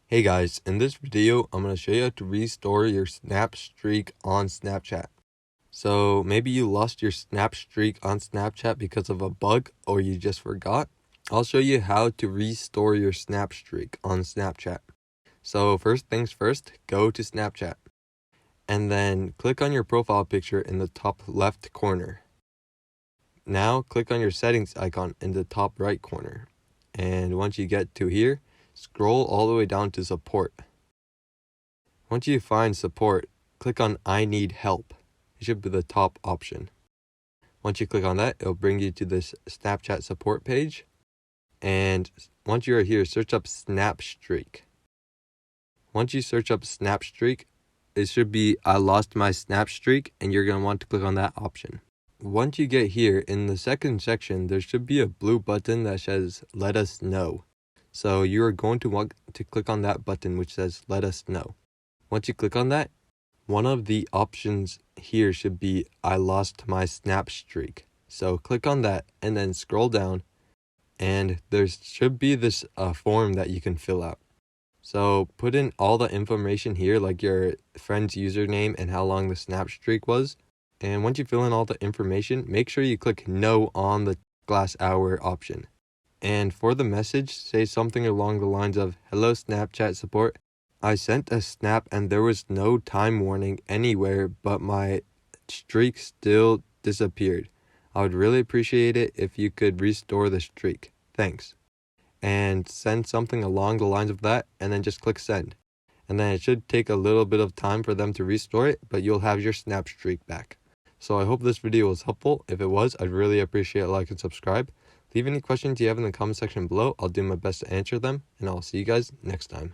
Hey guys, in this video, I'm going to show you how to restore your Snap Streak on Snapchat. So maybe you lost your Snap Streak on Snapchat because of a bug or you just forgot. I'll show you how to restore your Snap Streak on Snapchat. So first things first, go to Snapchat and then click on your profile picture in the top left corner. Now click on your settings icon in the top right corner. And once you get to here, scroll all the way down to support. Once you find support, click on I need help. It should be the top option. Once you click on that, it'll bring you to this Snapchat support page. And once you're here, search up Snap Streak. Once you search up Snap Streak, it should be I lost my Snap Streak, and you're going to want to click on that option. Once you get here, in the second section, there should be a blue button that says let us know. So you are going to want to click on that button which says let us know. Once you click on that, one of the options here should be I lost my Snap Streak. So click on that and then scroll down, and there should be this form that you can fill out. So put in all the information here, like your friend's username and how long the Snap Streak was. And once you fill in all the information, make sure you click no on the glass hour option. And for the message, say something along the lines of, hello Snapchat support. I sent a snap and there was no time warning anywhere, but my streak still disappeared. I would really appreciate it if you could restore the streak. Thanks. And send something along the lines of that, and then just click send. And then it should take a little bit of time for them to restore it, but you'll have your Snap Streak back. So I hope this video was helpful. If it was, I'd really appreciate a like and subscribe. Leave any questions you have in the comment section below. I'll do my best to answer them, and I'll see you guys next time.